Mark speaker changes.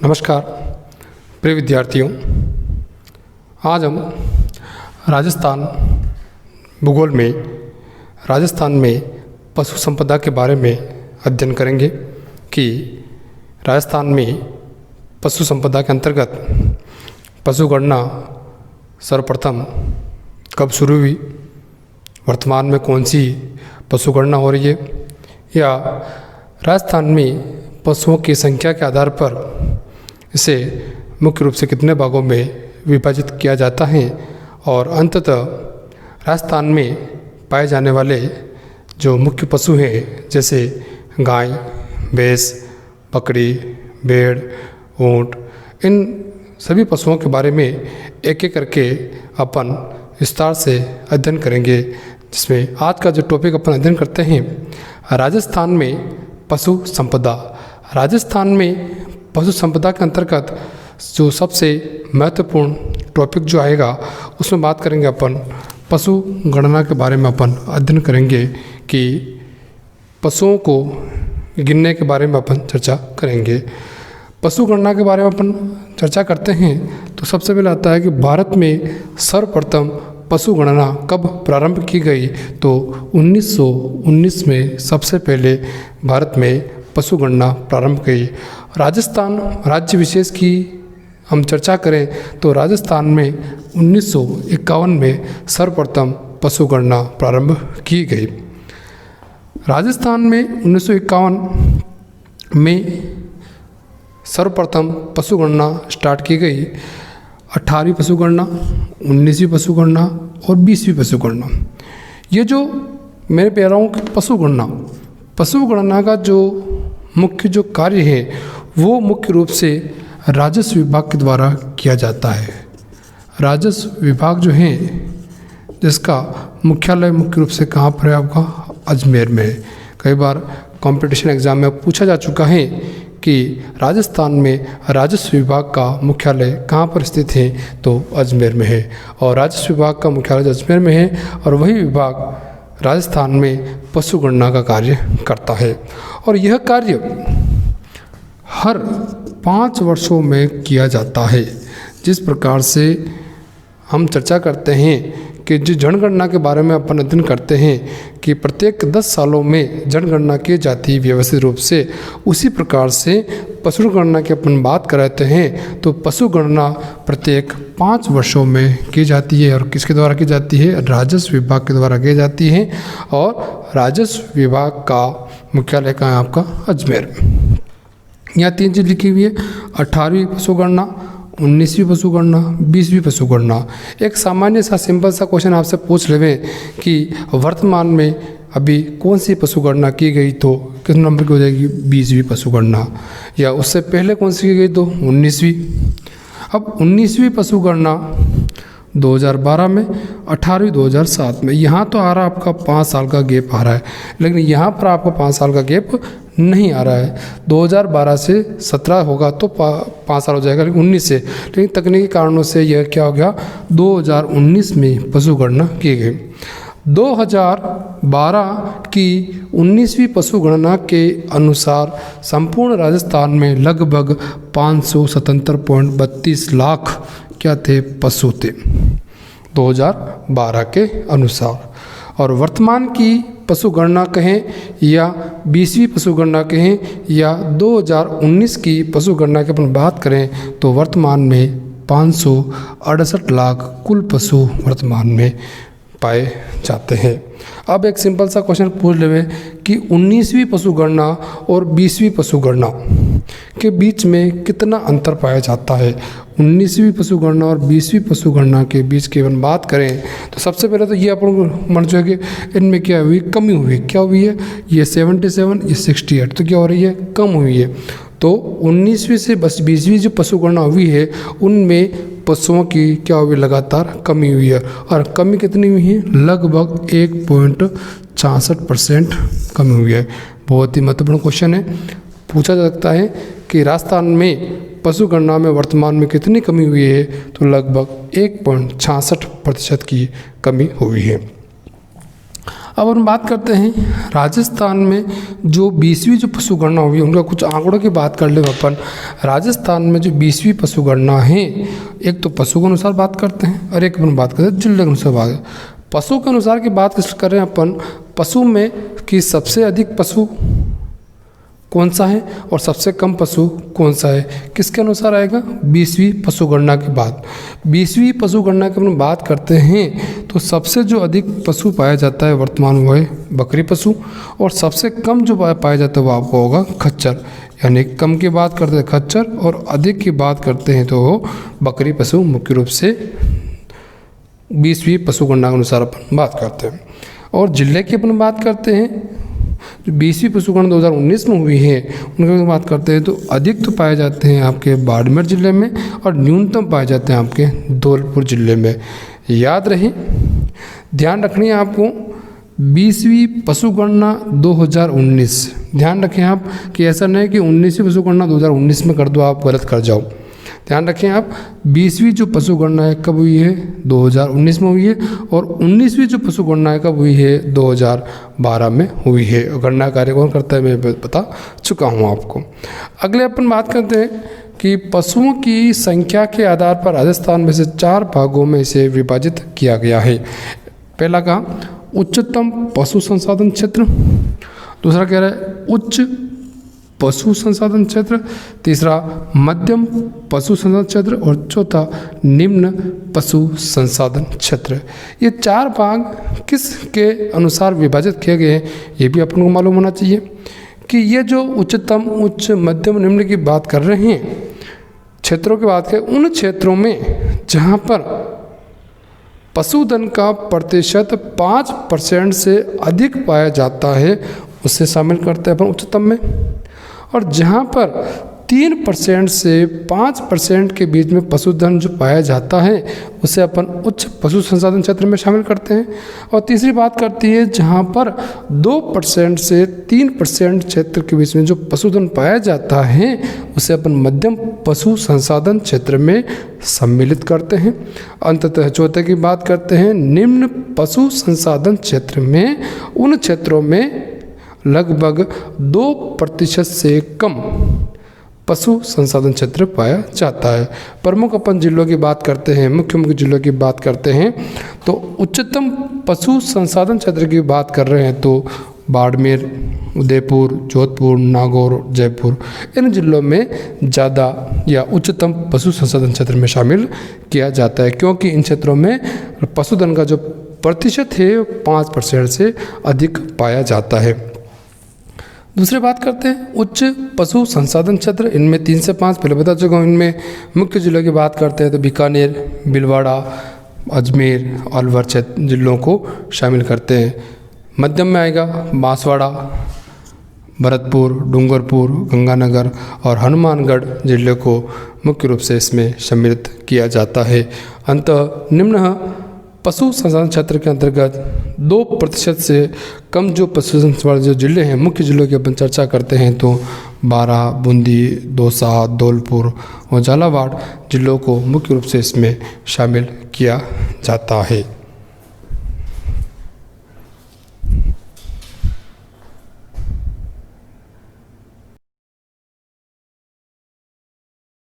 Speaker 1: नमस्कार प्रिय विद्यार्थियों, आज हम राजस्थान भूगोल में राजस्थान में पशु संपदा के बारे में अध्ययन करेंगे कि राजस्थान में पशु संपदा के अंतर्गत पशु गणना सर्वप्रथम कब शुरू हुई, वर्तमान में कौन सी पशु गणना हो रही है, या राजस्थान में पशुओं की संख्या के आधार पर इसे मुख्य रूप से कितने भागों में विभाजित किया जाता है, और अंततः राजस्थान में पाए जाने वाले जो मुख्य पशु हैं जैसे गाय, भैंस, बकरी, भेड़, ऊँट, इन सभी पशुओं के बारे में एक एक करके अपन विस्तार से अध्ययन करेंगे। जिसमें आज का जो टॉपिक अपन अध्ययन करते हैं, राजस्थान में पशु संपदा। राजस्थान में पशु संपदा के अंतर्गत जो सबसे महत्वपूर्ण टॉपिक जो आएगा उसमें बात करेंगे अपन पशु गणना के बारे में। अपन अध्ययन करेंगे कि पशुओं को गिनने के बारे में अपन चर्चा करेंगे। पशु गणना के बारे में अपन चर्चा करते हैं तो सबसे पहले आता है कि भारत में सर्वप्रथम पशु गणना कब प्रारंभ की गई, तो 1919 में सबसे पहले भारत में पशु गणना प्रारंभ की। राजस्थान राज्य विशेष की हम चर्चा करें तो राजस्थान में 1951 में सर्वप्रथम पशु गणना प्रारंभ की गई। राजस्थान में 1951 में सर्वप्रथम पशु गणना स्टार्ट की गई। 18वीं पशु गणना, 19वीं पशु गणना और 20वीं पशु गणना। ये जो मेरे कह रहा हूँ कि पशु गणना का जो मुख्य जो कार्य है वो मुख्य रूप से राजस्व विभाग के द्वारा किया जाता है। राजस्व विभाग जो है जिसका मुख्यालय मुख्य रूप से कहाँ पर है आपका, अजमेर में है। कई बार कंपटीशन एग्जाम में पूछा जा चुका है कि राजस्थान में राजस्व विभाग का मुख्यालय कहाँ पर स्थित है, तो अजमेर में है। और राजस्व विभाग का मुख्यालय अजमेर में है और वही विभाग राजस्थान में पशु गणना का कार्य करता है। और यह कार्य हर 5 वर्षों में किया जाता है। जिस प्रकार से हम चर्चा करते हैं कि जो जनगणना के बारे में अपन अध्ययन करते हैं कि प्रत्येक 10 सालों में जनगणना की जाती है व्यवस्थित रूप से, उसी प्रकार से पशु गणना की अपन बात करते हैं तो पशु गणना प्रत्येक 5 वर्षों में की जाती है। और किसके द्वारा की जाती है, राजस्व विभाग के द्वारा की जाती है। और राजस्व विभाग का मुख्यालय कहाँ है आपका, अजमेर। यहाँ 3 चीज़ लिखी हुई है, 18वीं पशु गणना, 19वीं पशु गणना, 20वीं पशु गणना। एक सामान्य सा सिंपल सा क्वेश्चन आपसे पूछ लेवे कि वर्तमान में अभी कौन सी पशु गणना की गई, तो किस नंबर की हो जाएगी, 20वीं पशु गणना। या उससे पहले कौन सी की गई, तो 19वीं। अब 19वीं पशु गणना 2012 में, 18वीं 2007 में। यहाँ तो आ रहा है आपका 5 साल का गैप आ रहा है, लेकिन यहाँ पर आपका 5 साल का गैप नहीं आ रहा है। 2012 से 17 होगा तो 5 साल हो जाएगा, लेकिन 19 से, लेकिन तकनीकी कारणों से यह क्या हो गया, 2019 में पशु गणना की गई। 2012 की 19वीं पशु गणना के अनुसार संपूर्ण राजस्थान में लगभग 577.32 लाख क्या थे, पशु थे 2012 के अनुसार। और वर्तमान की पशु गणना कहें या 20वीं पशु गणना कहें या 2019 की पशु गणना की अपन बात करें तो वर्तमान में 568 लाख कुल पशु वर्तमान में पाए जाते हैं। अब एक सिंपल सा क्वेश्चन पूछ लेवे कि 19वीं पशु गणना और 20वीं पशु गणना के बीच में कितना अंतर पाया जाता है। 19वीं पशु गणना और 20वीं पशु गणना के बीच की अपन बात करें तो सबसे पहले तो ये अपन को मन जो है कि इनमें क्या हुई, कमी हुई। क्या हुई है, ये 77, ये 68, तो क्या हो रही है, कम हुई है। तो 19वीं से 20वीं जो पशु गणना हुई है उनमें पशुओं की क्या हुई, लगातार कमी हुई है। और कमी कितनी हुई है, लगभग 1.66% कमी हुई है। बहुत ही महत्वपूर्ण क्वेश्चन है, पूछा जा सकता है कि राजस्थान में पशु गणना में वर्तमान में कितनी कमी हुई है, तो लगभग 1.66% की कमी हुई है। अब हम बात करते हैं राजस्थान में जो 20वीं जो पशु गणना हुई उनका कुछ आंकड़ों की बात कर ले अपन। राजस्थान में जो 20वीं पशु गणना है, एक तो पशु के अनुसार बात करते हैं और एक अपन बात करते हैं जिले के अनुसार बात। पशु के अनुसार की बात कर रहे हैं अपन, पशु में कि सबसे अधिक पशु कौन सा है और सबसे कम पशु कौन सा है, किसके अनुसार आएगा? 20वीं पशु गणना के बाद। 20वीं पशु गणना की अपन बात करते हैं तो सबसे जो अधिक पशु पाया जाता है वर्तमान वो है बकरी पशु, और सबसे कम जो पाया जाता है वो आपको होगा खच्चर। यानी कम की बात करते हैं खच्चर और अधिक की बात करते हैं तो वो बकरी पशु मुख्य रूप से 20वीं पशु गणना के अनुसार अपन बात करते हैं। और जिले की अपन बात करते हैं जो 20वीं पशु गणना 2019 में हुई है उनकी बात करते हैं तो अधिक तो पाए जाते हैं आपके बाड़मेर जिले में और न्यूनतम पाए जाते हैं आपके धौलपुर जिले में। याद रहे, ध्यान रखनी है आपको 20वीं पशु गणना 2019, ध्यान रखें आप कि ऐसा नहीं कि 19वीं पशु गणना 2019 में कर दो आप गलत कर जाओ। ध्यान रखें आप 20वीं जो पशु गणना है कब हुई है? 2019 में हुई है, और 19वीं जो पशु गणना है कब हुई है? 2012 में हुई है। गणना कार्य कौन करता है मैं बता चुका हूँ आपको। अगले अपन बात करते हैं कि पशुओं की संख्या के आधार पर राजस्थान में से 4 भागों में इसे विभाजित किया गया है। पहला कहा उच्चतम पशु संसाधन क्षेत्र, दूसरा कह रहा है उच्च पशु संसाधन क्षेत्र, तीसरा मध्यम पशु संसाधन क्षेत्र और चौथा निम्न पशु संसाधन क्षेत्र। ये 4 भाग किसके अनुसार विभाजित किए गए हैं ये भी अपन को मालूम होना चाहिए कि ये जो उच्चतम, उच्च, मध्यम, निम्न की बात कर रहे हैं क्षेत्रों की बात करें, उन क्षेत्रों में जहाँ पर पशुधन का प्रतिशत 5% से अधिक पाया जाता है उसे शामिल करते हैं अपन उच्चतम में, और जहाँ पर 3% से 5% के बीच में पशुधन जो पाया जाता है उसे अपन उच्च पशु संसाधन क्षेत्र में शामिल करते हैं। और तीसरी बात करती है जहाँ पर 2% से 3% क्षेत्र के बीच में जो पशुधन पाया जाता है उसे अपन मध्यम पशु संसाधन क्षेत्र में सम्मिलित करते हैं। अंततः चौथे की बात करते हैं निम्न पशु संसाधन क्षेत्र में, उन क्षेत्रों में लगभग 2% से कम पशु संसाधन क्षेत्र पाया जाता है। प्रमुख अपन जिलों की बात करते हैं, मुख्य जिलों की बात करते हैं तो उच्चतम पशु संसाधन क्षेत्र की बात कर रहे हैं तो बाड़मेर, उदयपुर, जोधपुर, नागौर, जयपुर, इन जिलों में ज़्यादा या उच्चतम पशु संसाधन क्षेत्र में शामिल किया जाता है, क्योंकि इन क्षेत्रों में पशुधन का जो प्रतिशत है 5% से अधिक पाया जाता है। दूसरी बात करते हैं उच्च पशु संसाधन क्षेत्र, इनमें 3 से 5 पहले बता चुका हूँ। इनमें मुख्य जिलों की बात करते हैं तो बीकानेर, भीलवाड़ा, अजमेर, अलवर जिलों को शामिल करते हैं। मध्यम में आएगा बांसवाड़ा, भरतपुर, डूंगरपुर, गंगानगर और हनुमानगढ़ जिले को मुख्य रूप से इसमें सम्मिलित किया जाता है। अंततः निम्न पशु संसाधन क्षेत्र के अंतर्गत 2% से कम जो पशु संसाधन वाले जो जिले हैं, मुख्य जिलों की अपन चर्चा करते हैं तो बारां, बूंदी, दौसा, धौलपुर और झालावाड़ जिलों को मुख्य रूप से इसमें शामिल किया जाता है।